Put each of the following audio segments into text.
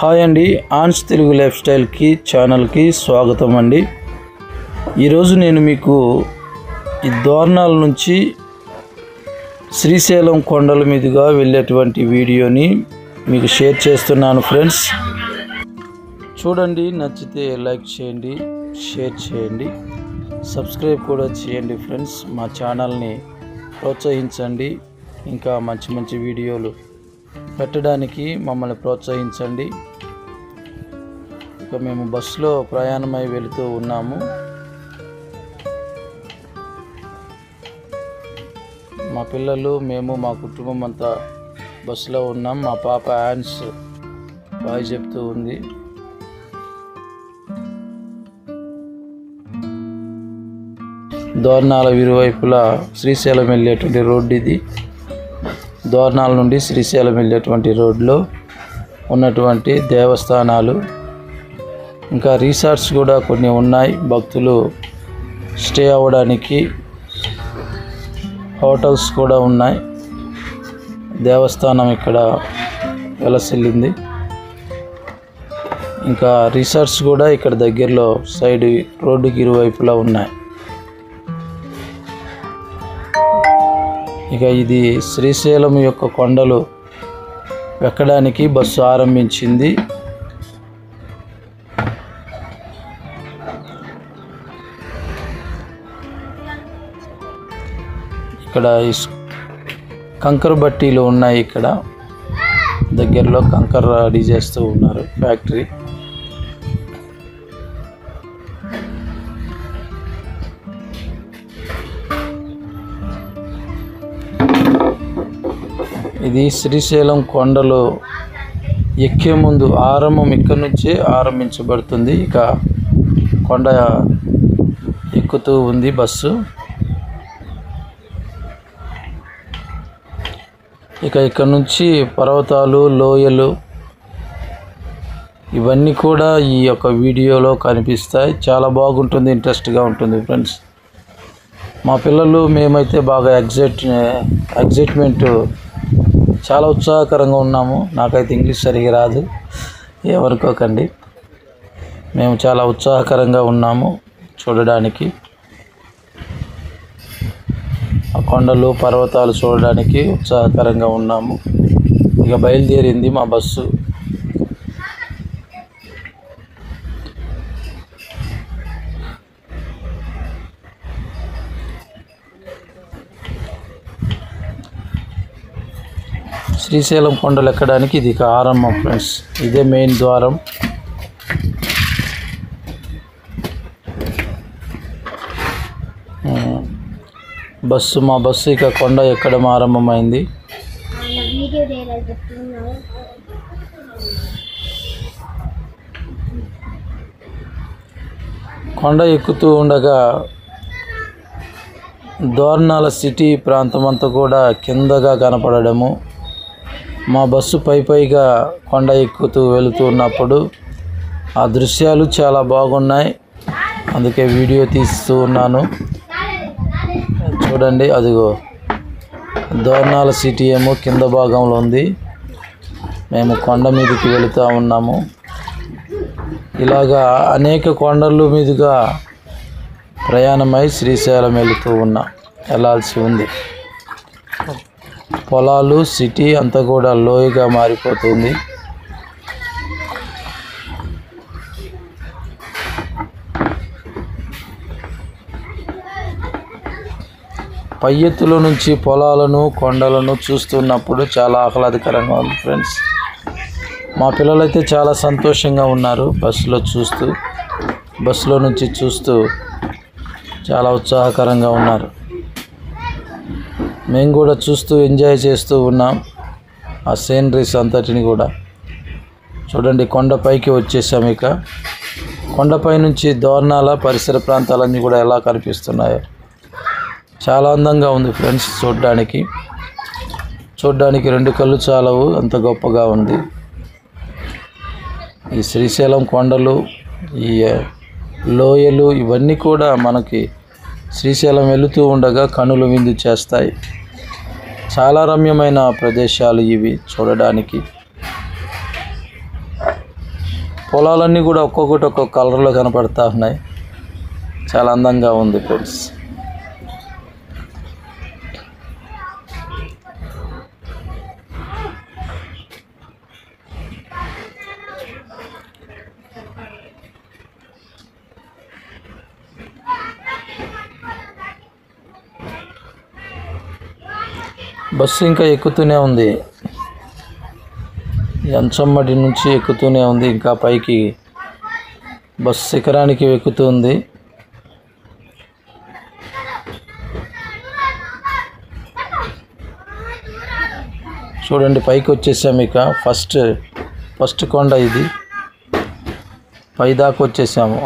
Hi అండి, Ann's Telugu life స్టైల్కి ఛానల్కి స్వాగతం అండి. ఈరోజు నేను మీకు ఈ దోర్నాల నుంచి శ్రీశైలం కొండల మీదుగా వెళ్ళేటువంటి వీడియోని మీకు షేర్ చేస్తున్నాను ఫ్రెండ్స్. చూడండి, నచ్చితే లైక్ చేయండి, షేర్ చేయండి, సబ్స్క్రైబ్ కూడా చేయండి ఫ్రెండ్స్. మా ఛానల్ని ప్రోత్సహించండి, ఇంకా మంచి మంచి వీడియోలు పెట్టడానికి మమ్మల్ని ప్రోత్సహించండి. ఇక మేము బస్సులో ప్రయాణమై వెళుతూ ఉన్నాము. మా పిల్లలు, మేము, మా కుటుంబం అంతా బస్సులో ఉన్నాం. మా పాప యాన్స్ బాయ్ చెప్తూ ఉంది. దోర్నాల ఇరువైపులా శ్రీశైలం వెళ్ళేటువంటి రోడ్డు ఇది. దోర్నాల నుండి శ్రీశైలం వెళ్ళేటువంటి రోడ్లో ఉన్నటువంటి దేవస్థానాలు, ఇంకా రిసార్ట్స్ కూడా కొన్ని ఉన్నాయి. భక్తులు స్టే అవ్వడానికి హోటల్స్ కూడా ఉన్నాయి. దేవస్థానం ఇక్కడ వెలసిల్లింది. ఇంకా రిసార్ట్స్ కూడా ఇక్కడ దగ్గరలో సైడ్ రోడ్డుకి ఇరువైపులా ఉన్నాయి. ఇక ఇది శ్రీశైలం యొక్క కొండలు ఎక్కడానికి బస్సు ఆరంభించింది. ఇక్కడ కంకర బట్టీలు ఉన్నాయి. ఇక్కడ దగ్గరలో కంకర రెడీ చేస్తూ ఉన్నారు, ఫ్యాక్టరీ. ఇది శ్రీశైలం కొండలు ఎక్కే ముందు ఆరంభం ఇక్కడ నుంచే ఆరంభించబడుతుంది. ఇక కొండ ఎక్కుతూ ఉంది బస్సు. ఇక ఇక్కడ నుంచి పర్వతాలు, లోయలు ఇవన్నీ కూడా ఈ యొక్క వీడియోలో కనిపిస్తాయి. చాలా బాగుంటుంది, ఇంట్రెస్ట్గా ఉంటుంది ఫ్రెండ్స్. మా పిల్లలు, మేమైతే బాగా ఎగ్జైట్మెంట్, చాలా ఉత్సాహకరంగా ఉన్నాము. నాకైతే ఇంగ్లీష్ సరిగా రాదు, ఏమనుకోకండి. మేము చాలా ఉత్సాహకరంగా ఉన్నాము చూడడానికి. ఆ కొండలు, పర్వతాలు చూడడానికి ఉత్సాహకరంగా ఉన్నాము. ఇక బయలుదేరింది మా బస్సు. శ్రీశైలం కొండలు ఎక్కడానికి ఇది ఆరంభం ఫ్రెండ్స్. ఇదే మెయిన్ ద్వారం. మా బస్సు ఇక కొండ ఎక్కడం ఆరంభమైంది. కొండ ఎక్కుతూ ఉండగా దోర్నాల సిటీ ప్రాంతం అంతా కూడా కిందగా కనపడము. మా బస్సు పైగా కొండ ఎక్కుతూ వెళుతూ ఉన్నప్పుడు ఆ దృశ్యాలు చాలా బాగున్నాయి. అందుకే వీడియో తీస్తూ ఉన్నాను. చూడండి, అదిగో దోర్నాల సిటీ ఏమో కింద భాగంలో ఉంది. మేము కొండ మీదకి వెళుతూ ఉన్నాము. ఇలాగా అనేక కొండల మీదుగా ప్రయాణమై శ్రీశైలం వెళ్ళాల్సి ఉంది. పొలాలు, సిటీ అంతా కూడా లోయగా మారిపోతుంది. పై ఎత్తుల నుంచి పొలాలను, కొండలను చూస్తున్నప్పుడు చాలా ఆహ్లాదకరంగా ఉంది ఫ్రెండ్స్. మా పిల్లలైతే చాలా సంతోషంగా ఉన్నారు. బస్సులో నుంచి చూస్తూ చాలా ఉత్సాహకరంగా ఉన్నారు. మేము కూడా చూస్తూ ఎంజాయ్ చేస్తూ ఉన్నాం ఆ సీనరీస్ అంతటిని కూడా. చూడండి, కొండపైకి వచ్చేసాము. ఇక కొండపై నుంచి దోర్నాల పరిసర ప్రాంతాలన్నీ కూడా ఎలా కనిపిస్తున్నాయో చాలా అందంగా ఉంది ఫ్రెండ్స్. చూడడానికి రెండు కళ్ళు చాలవు, అంత గొప్పగా ఉంది. ఈ శ్రీశైలం కొండలు, ఈ లోయలు ఇవన్నీ కూడా మనకి శ్రీశైలం వెళుతూ ఉండగా కనులు విందు చేస్తాయి. చాలా రమ్యమైన ప్రదేశాలు ఇవి చూడడానికి. పొలాలన్నీ కూడా ఒక్కొక్కటి ఒక్కొక్క కలర్లో కనపడతా ఉన్నాయి. చాలా అందంగా ఉంది ఫ్రెండ్స్. బస్సు ఇంకా ఎక్కుతూనే ఉంది. అంచమ్మడి నుంచి ఎక్కుతూనే ఉంది. ఇంకా పైకి బస్సు శిఖరానికి ఎక్కుతుంది. చూడండి పైకి వచ్చేసాము. ఇక ఫస్ట్ కొండ ఇది. పై దాకా వచ్చేసాము.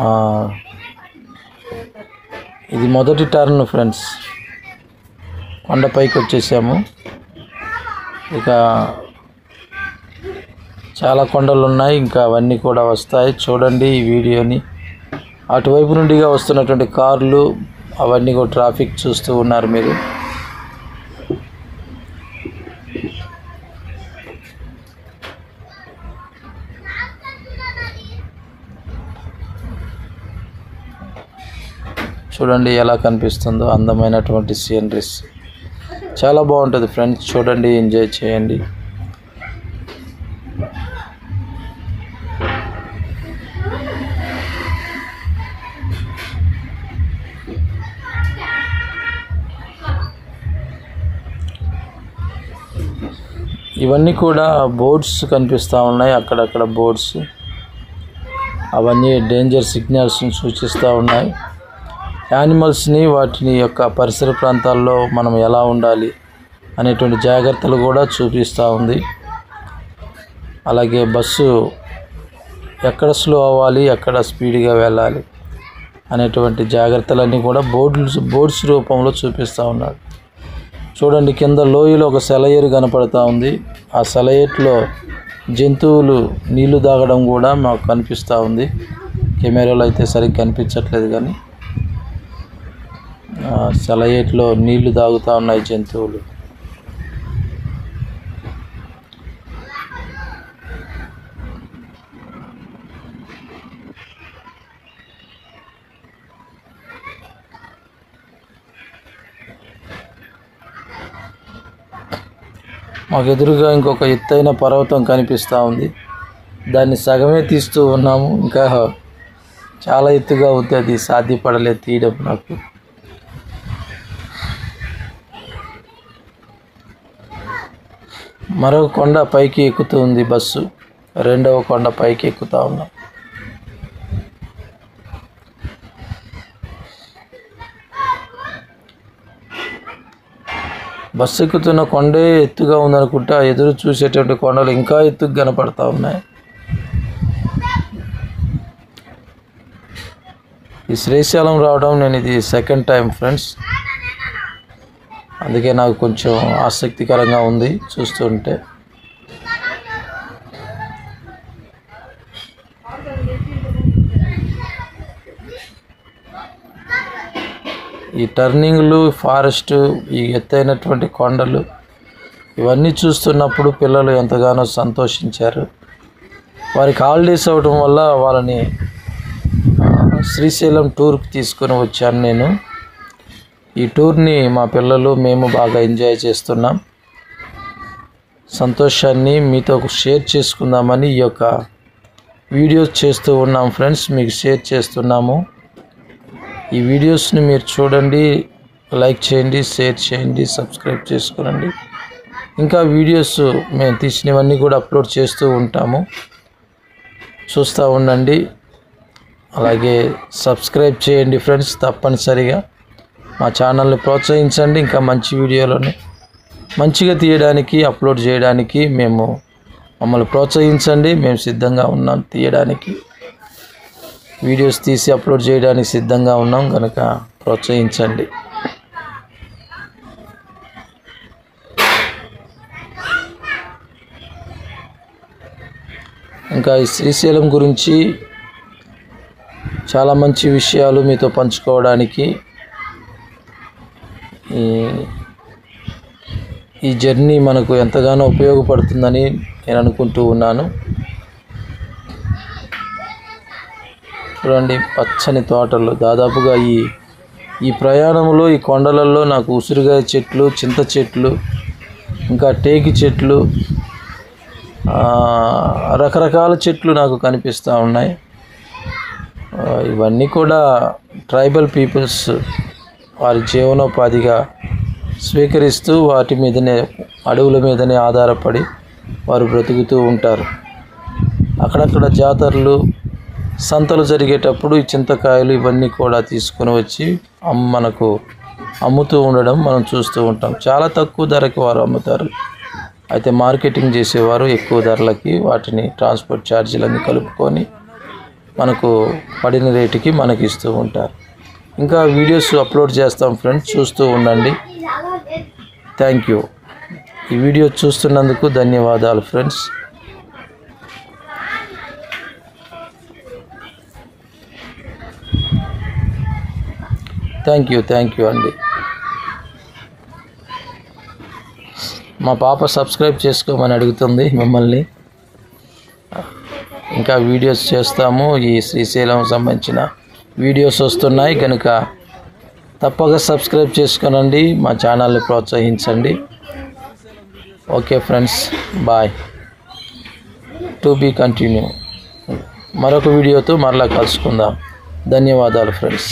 ఇది మొదటి టర్న్ ఫ్రెండ్స్. కొండపైకి వచ్చేసాము. ఇక చాలా కొండలు ఉన్నాయి, ఇంకా అవన్నీ కూడా వస్తాయి. చూడండి ఈ వీడియోని. అటువైపు నుండిగా వస్తున్నటువంటి కార్లు అవన్నీ కూడా ట్రాఫిక్ చూస్తూ ఉన్నారు మీరు. చూడండి ఎలా కనిపిస్తుందో అందమైనటువంటి సీనరీస్. చాలా బాగుంటుంది ఫ్రెండ్స్. చూడండి, ఎంజాయ్ చేయండి. ఇవన్నీ కూడా బోర్డ్స్ కనిపిస్తూ ఉన్నాయి. అక్కడక్కడ బోర్డ్స్ అవన్నీ డేంజర్ సిగ్నల్స్ని సూచిస్తూ ఉన్నాయి. యానిమల్స్ని వాటిని యొక్క పరిసర ప్రాంతాల్లో మనం ఎలా ఉండాలి అనేటువంటి జాగ్రత్తలు కూడా చూపిస్తూ ఉంది. అలాగే బస్సు ఎక్కడ స్లో అవ్వాలి, ఎక్కడ స్పీడ్గా వెళ్ళాలి అనేటువంటి జాగ్రత్తలన్నీ కూడా బోర్డ్స్ రూపంలో చూపిస్తూ ఉన్నాడు. చూడండి కింద లోయలో ఒక సెలయేరు కనపడుతూ ఉంది. ఆ సెలయేట్లో జంతువులు నీళ్లు తాగడం కూడా మాకు కనిపిస్తూ ఉంది. కెమెరాలో అయితే సరిగ్గా కనిపించట్లేదు, కానీ సెలయేట్లో నీళ్లు తాగుతూ ఉన్నాయి జంతువులు. మాకు ఎదురుగా ఇంకొక ఎత్తైన పర్వతం కనిపిస్తూ ఉంది. దాన్ని సగమే తీస్తూ ఉన్నాము. ఇంకా చాలా ఎత్తుగా ఉంది, అది సాధ్యపడలేదు తీయడం నాకు. మరో కొండ పైకి ఎక్కుతూ ఉంది బస్సు. రెండవ కొండ పైకి ఎక్కుతూ ఉన్నాం. బస్సు ఎక్కుతున్న కొండే ఎత్తుగా ఉందనుకుంటా, ఎదురు చూసేటువంటి కొండలు ఇంకా ఎత్తుగా కనపడతా ఉన్నాయి. ఈ శ్రీశైలం రావడం నేను ఇది సెకండ్ టైం ఫ్రెండ్స్. అందుకే నాకు కొంచెం ఆసక్తికరంగా ఉంది చూస్తుంటే. ఈ టర్నింగ్లు, ఫారెస్ట్, ఈ ఎత్తైనటువంటి కొండలు ఇవన్నీ చూస్తున్నప్పుడు పిల్లలు ఎంతగానో సంతోషించారు. వారికి హాలిడేస్ అవ్వడం వల్ల వాళ్ళని శ్రీశైలం టూర్కి తీసుకొని వచ్చాను నేను. ఈ టూర్ని మా పిల్లలు మేము బాగా ఎంజాయ్ చేస్తున్నాం. సంతోషాన్ని మీతో షేర్ చేసుకుందామని ఈ యొక్క వీడియోస్ చేస్తూ ఉన్నాం ఫ్రెండ్స్. మీకు షేర్ చేస్తున్నాము. ఈ వీడియోస్ని మీరు చూడండి, లైక్ చేయండి, షేర్ చేయండి, సబ్స్క్రైబ్ చేసుకోండి. ఇంకా వీడియోస్ మేము తీసినవన్నీ కూడా అప్లోడ్ చేస్తూ ఉంటాము, చూస్తూ ఉండండి. అలాగే సబ్స్క్రైబ్ చేయండి ఫ్రెండ్స్. తప్పనిసరిగా మా ఛానల్ని ప్రోత్సహించండి. ఇంకా మంచి వీడియోలను మంచిగా తీయడానికి, అప్లోడ్ చేయడానికి మమ్మల్ని ప్రోత్సహించండి. మేము సిద్ధంగా ఉన్నాం తీయడానికి, వీడియోస్ తీసి అప్లోడ్ చేయడానికి సిద్ధంగా ఉన్నాం కనుక ప్రోత్సహించండి. ఇంకా ఈ శ్రీశైలం గురించి చాలా మంచి విషయాలు మీతో పంచుకోవడానికి ఈ జర్నీ మనకు ఎంతగానో ఉపయోగపడుతుందని నేను అనుకుంటూ ఉన్నాను. చూడండి పచ్చని తోటలు. దాదాపుగా ఈ ప్రయాణంలో ఈ కొండలలో నాకు ఉసిరికాయ చెట్లు, చింత చెట్లు, ఇంకా టేకి చెట్లు, రకరకాల చెట్లు నాకు కనిపిస్తూ ఉన్నాయి. ఇవన్నీ కూడా ట్రైబల్ పీపుల్స్ వారి జీవనోపాధిగా స్వీకరిస్తూ వాటి మీదనే, అడవుల మీదనే ఆధారపడి వారు బ్రతుకుతూ ఉంటారు. అక్కడక్కడ జాతరలు, సంతలు జరిగేటప్పుడు ఈ చింతకాయలు ఇవన్నీ కూడా తీసుకొని వచ్చి మనకు అమ్ముతూ ఉండడం మనం చూస్తూ ఉంటాం. చాలా తక్కువ ధరకి వారు అమ్ముతారు. అయితే మార్కెటింగ్ చేసేవారు ఎక్కువ ధరలకి వాటిని ట్రాన్స్పోర్ట్ ఛార్జీలన్నీ కలుపుకొని మనకు పడిన రేటుకి మనకి ఇస్తూ ఉంటారు. ఇంకా వీడియోస్ అప్లోడ్ చేస్తాం ఫ్రెండ్స్, చూస్తూ ఉండండి. Thank you. ఈ వీడియో చూస్తున్నందుకు ధన్యవాదాలు ఫ్రెండ్స్. థ్యాంక్ యూ అండి. మా పాప సబ్స్క్రైబ్ చేసుకోమని అడుగుతుంది మిమ్మల్ని. ఇంకా వీడియోస్ చేస్తాము. ఈ శ్రీశైలం సంబంధించిన వీడియోస్ వస్తున్నాయి కనుక తప్పక సబ్స్క్రైబ్ చేసుకోనండి. మా ఛానల్ని ప్రోత్సహించండి. Okay friends, bye. To be continue. మరొక వీడియోతో మరలా కలుసుకుందాం. ధన్యవాదాలు ఫ్రెండ్స్.